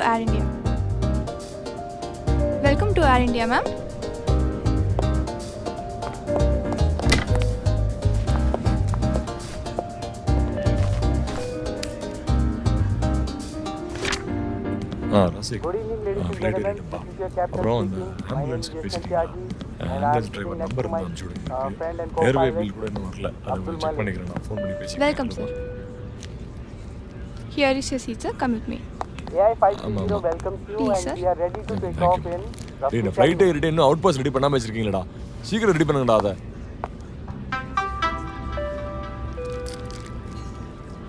Air India. Welcome to Air India, ma'am. Rasik flight ஏறிட்டப்பா. அப்புறம் அந்த ஆம்புலன்ஸுக்கு பேசிட்டீங்களா? ஆம்புலன்ஸ் டிரைவர் நம்பர் இருந்தால் அனுப்பிச்சு விடுங்க. ஏர்வே பில் கூட இன்னும் வரல, அதை செக் பண்ணிக்கிறேன். நான் ஃபோன் பண்ணி பேசிக்கிறேன். Welcome, sir. Here is your seat, sir. Come with me. ஆமாம் Please, sir. டேய், நான் ஃப்ளைட் ஏறிட்டு இன்னும் அவுட் பாஸ் ரெடி பண்ணாமல் வச்சிருக்கீங்களா? சீக்கிரம் ரெடி பண்ணுங்கடா அதை.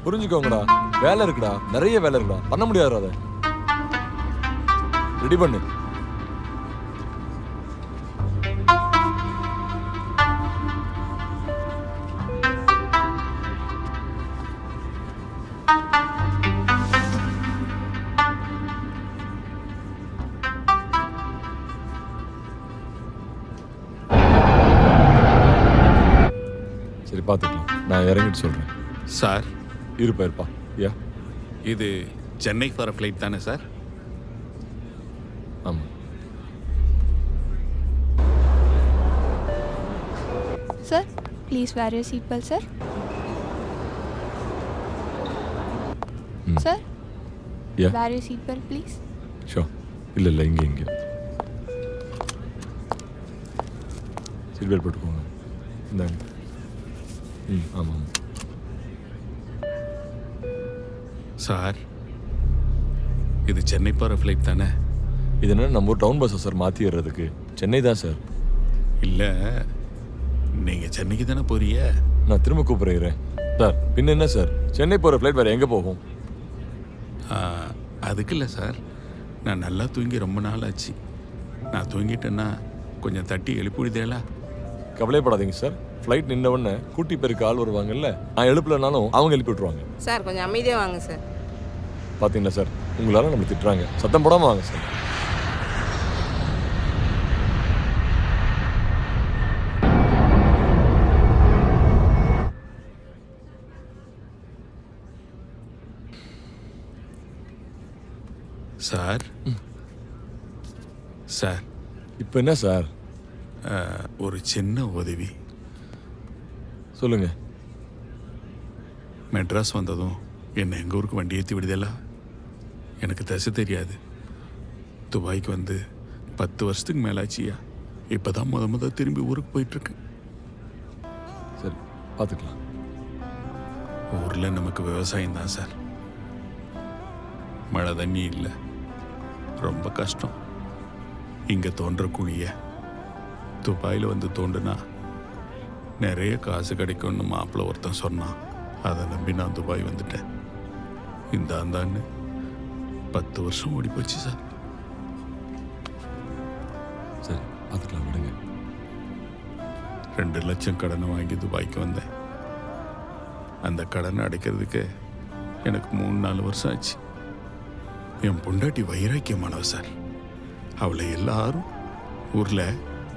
புரிஞ்சுக்கோங்கடா, வேலை இருக்குடா, நிறைய வேலை இருக்குடா, பண்ண முடியாது. அதை ரெடி பண்ணு. சரி, பார்த்துக்கலாம். நான் இறங்கிட்டு சொல்கிறேன். சார், இருப்பா. யா, இது சென்னை ஃபார் ஃப்ளைட் தானே சார்? ஆமாம். Sir, please wear your seat belt, sir. Sir, yeah, wear your seat belt, please. Show. இல்லை இங்கே சீட் பெல்ட் போட்டுக்கோங்க. இந்தாங்க. ஆமாம். சார், இது சென்னை போகிற ஃப்ளைட் தானே? இது என்ன நம்ம ஒரு டவுன் பஸ்ஸை சார் மாற்றி ஏறுறதுக்கு? சென்னை தான் சார். இல்லை, நீங்கள் சென்னைக்கு தானே போறீங்க? நான் திரும்ப கூப்பிட்றேன் சார். பின்ன என்ன சார், சென்னை போகிற ஃப்ளைட் வேறு எங்கே போகும்? அதுக்கு இல்லை சார், நான் நல்லா தூங்கி ரொம்ப நாள் ஆச்சு. நான் தூங்கிட்டேன்னா கொஞ்சம் தட்டி எழுப்பிவிடுதேலா? கவலைப்படாதீங்க சார். ஃப்ளைட் நின்னவொடனே கூட்டி பேருக்கு ஆள் வருவாங்கல்ல, நான் எழுப்பலனாலும் அவங்க எழுப்பி விட்ருவாங்க. சார் கொஞ்சம் அமைதியாக வாங்க சார். பார்த்தீங்களா சார், உங்களால் நம்ம திட்டுறாங்க. சத்தம் போடாமல் வாங்க சார். சார், சார், இப்போ என்ன சார்? ஒரு சின்ன உதவி. சொல்லுங்கள். மெட்ராஸ் வந்ததும் என்னை எங்கள் ஊருக்கு வண்டி ஏற்றி விடுதேலா? எனக்கு தசை தெரியாது. துபாய்க்கு வந்து 10 வருஷத்துக்கு மேலாச்சியா. இப்போ தான் முத திரும்பி ஊருக்கு போயிட்டுருக்கு. சரி, பார்த்துக்கலாம். ஊரில் நமக்கு விவசாயம் தான் சார். மழை தண்ணி இல்லை, ரொம்ப கஷ்டம். இங்கே தோன்ற குழிய துபாயில் வந்து தோண்டுனா நிறைய காசு கிடைக்கும்னு மாப்பிள்ளை ஒருத்தன் சொன்னான். அதை நம்பி நான் துபாய் வந்துட்டேன். இந்த அந்தான்னு 10 வருஷம் ஓடி போச்சு சார். சரி, பார்த்துக்கலாம், விடுங்க. 2 லட்சம் கடனை வாங்கி துபாய்க்கு வந்தேன். அந்த கடனை அடைக்கிறதுக்கு எனக்கு 3-4 வருஷம் ஆச்சு. என் பொண்டாட்டி வைராக்கியமானவ சார். அவளை எல்லாரும் ஊரில்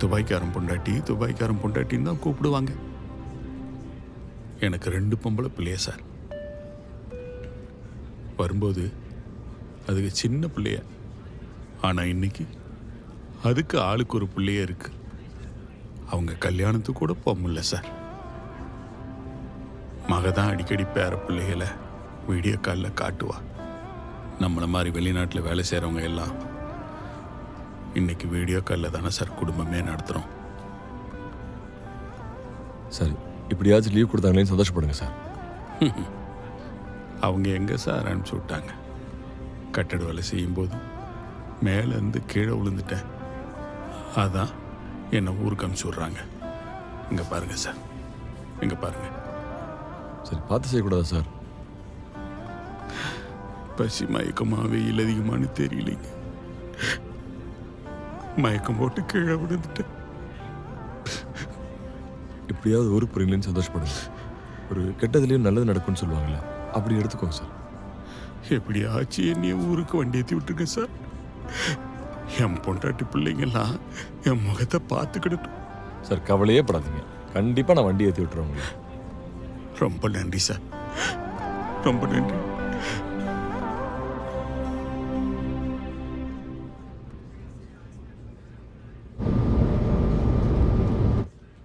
துபாய்க்காரன் பொண்டாட்டின்னு தான் கூப்பிடுவாங்க. எனக்கு 2 பொம்பளை பிள்ளைய சார். வரும்போது அதுக்கு சின்ன பிள்ளைய, ஆனால் இன்னைக்கு அதுக்கு ஆளுக்கு ஒரு பிள்ளைய இருக்கு. அவங்க கல்யாணத்துக்கு கூட போக முடியல சார். மக தான் அடிக்கடி பேர பிள்ளைகளை வீடியோ காலில் காட்டுவா. நம்மளை மாதிரி வெளிநாட்டில் வேலை செய்கிறவங்க எல்லாம் இன்னைக்கு வீடியோ காலில் தானே சார் குடும்பமே நடத்துகிறோம். சரி, இப்படியாச்சும் லீவ் கொடுத்தாங்களேன்னு சந்தோஷப்படுங்க சார். அவங்க எங்கே சார் அனுப்பிச்சி விட்டாங்க? கட்டட வேலை செய்யும்போது மேலேருந்து கீழே விழுந்துட்டேன். அதான் என்னை ஊருக்கு அனுப்பிச்சி விட்றாங்க. இங்கே பாருங்க சார், இங்கே பாருங்க. சரி, பார்த்து செய்யக்கூடாதா சார்? பசி மயக்கமா வெயில் அதிகமானு தெரியலைங்க. மயக்கம் போட்டு கீழே விழுந்துட்டேன். எப்படியாவது ஊருக்கு போறீங்களேன்னு சந்தோஷப்படுங்க. ஒரு கெட்டதுலேயும் நல்லது நடக்கும்னு சொல்லுவாங்கல்ல, அப்படி எடுத்துக்கோங்க சார். எப்படியாச்சும் என்னைய ஊருக்கு வண்டி ஏற்றி விட்டுருங்க சார். என் பொண்டாட்டி பிள்ளைங்கெல்லாம் என் முகத்தை பார்த்துக்கிடட்டும் சார். கவலையே படாதீங்க, கண்டிப்பாக நான் வண்டி ஏற்றி விட்டுருவேங்க. ரொம்ப நன்றி சார், ரொம்ப நன்றி.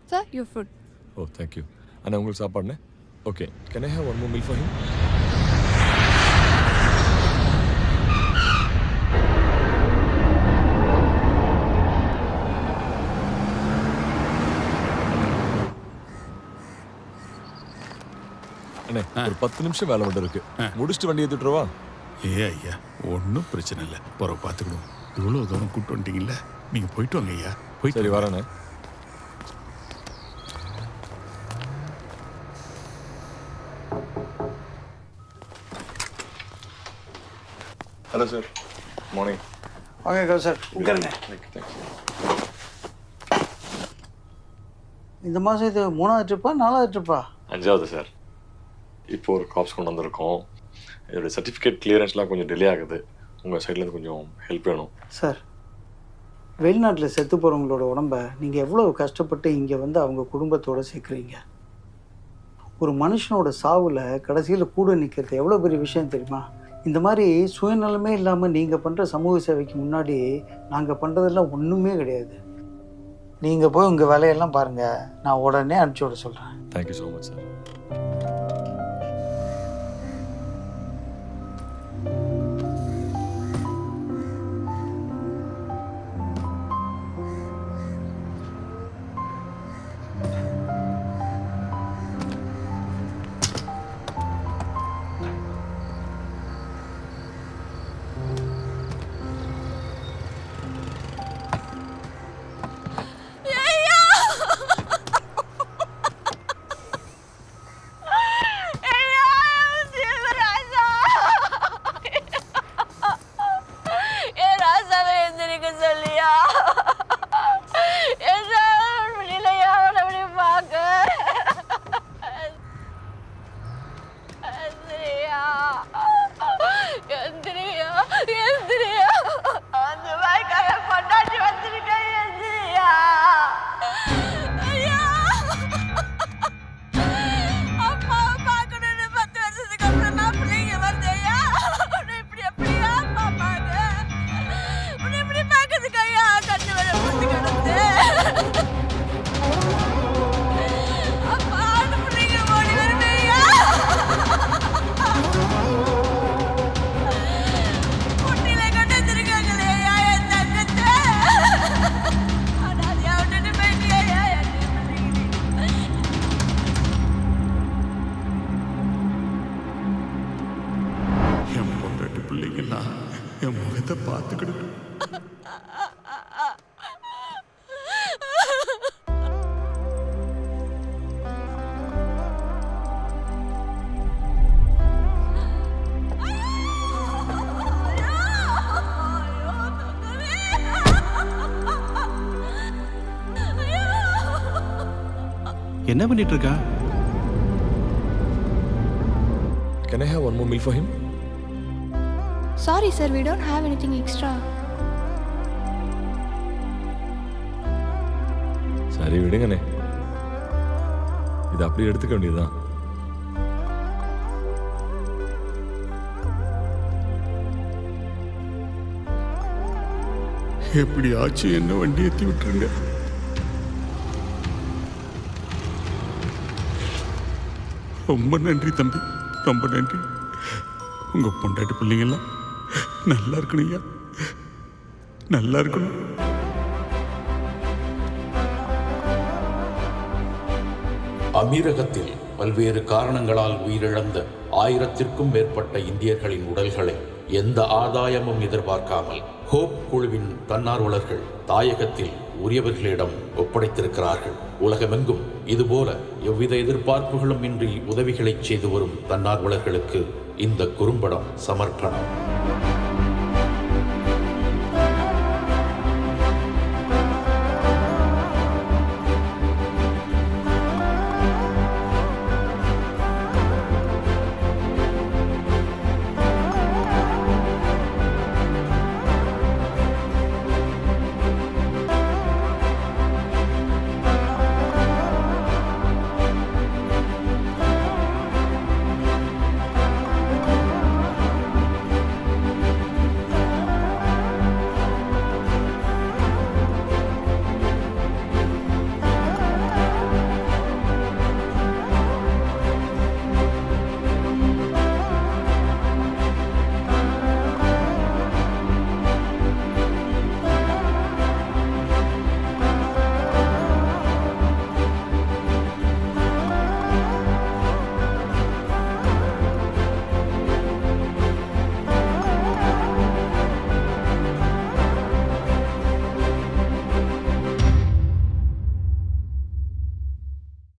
Sir, your food. Oh thank you அண்ணா உங்களுக்கு சாப்பாடுண்ணே okay can I have one more meal for him அண்ணே ஒரு 10 நிமிஷம் வேலை மட்டும் இருக்கு முடிச்சுட்டு வண்டி ஏற்றிட்டுருவா ஐயா ஒன்றும் பிரச்சனை இல்லை பிறகு பார்த்துக்கிடுவோம் இவ்வளோ தூரம் கூப்பிட்டு வந்துட்டீங்கல்ல நீங்கள் போயிட்டு வாங்க ஐயா போயிட்டு சரி வரேண்ணே ஹலோ சார் மார்னிங் வாங்க சார் உட்காருங்க. இந்த மாதம் இது 3வது ட்ரிப்பா 4வது ட்ரிப்பா? 5வது சார் இப்போ ஒரு காப்ஸ் கொண்டு வந்திருக்கோம் இதோட சர்டிஃபிகேட் கிளியரன்ஸ்லாம் கொஞ்சம் டிலே ஆகுது உங்கள் சைட்லேருந்து கொஞ்சம் ஹெல்ப் வேணும் சார் வெளிநாட்டில் செத்து போகிறவங்களோட உடம்ப நீங்கள் எவ்வளோ கஷ்டப்பட்டு இங்கே வந்து அவங்க குடும்பத்தோடு சேர்க்குறீங்க. ஒரு மனுஷனோட சாவில் கடைசியில் கூட நிற்கிறது எவ்வளோ பெரிய விஷயம் தெரியுமா? இந்த மாதிரி சுயநலமே இல்லாமல் நீங்கள் பண்ணுற சமூக சேவைக்கு முன்னாடி நாங்கள் பண்ணுறதெல்லாம் ஒன்றுமே கிடையாது. நீங்கள் போய் உங்கள் வேலையெல்லாம் பாருங்கள், நான் உடனே அனுப்பிச்சி விட சொல்கிறேன். Thank you so much sir. பிள்ளைங்கெல்லாம் என் முகத்தை பார்த்துக்கிட்டு என்ன பண்ணிட்டு இருக்கா? Can I have one more meal for him? Sorry sir, we don't have anything extra. சரி விடுங்கண்ணே, இது அப்படியே எடுத்துக்க வேண்டியதுதான். எப்படி ஆச்சு என்ன வண்டி ஏற்றி விட்டுருங்க. ரொம்ப நன்றி தம்பி, ரொம்ப நன்றி. உங்க பொண்டாட்டி பிள்ளைங்கெல்லாம் நல்லா இருக்கணும் ஐயா, நல்லா இருக்கணும். அமீரகத்தில் பல்வேறு காரணங்களால் உயிரிழந்த 1000க்கும் மேற்பட்ட இந்தியர்களின் உடல்களை எந்த ஆதாயமும் எதிர்பார்க்காமல் ஹோப் குழுவின் தன்னார்வலர்கள் தாயகத்தில் உரியவர்களிடம் ஒப்படைத்திருக்கிறார்கள். உலகமெங்கும் இதுபோல எவ்வித எதிர்பார்ப்புகளும் இன்றி உதவிகளை செய்து வரும் தன்னார்வலர்களுக்கு இந்த குறும்படம் சமர்ப்பணம்.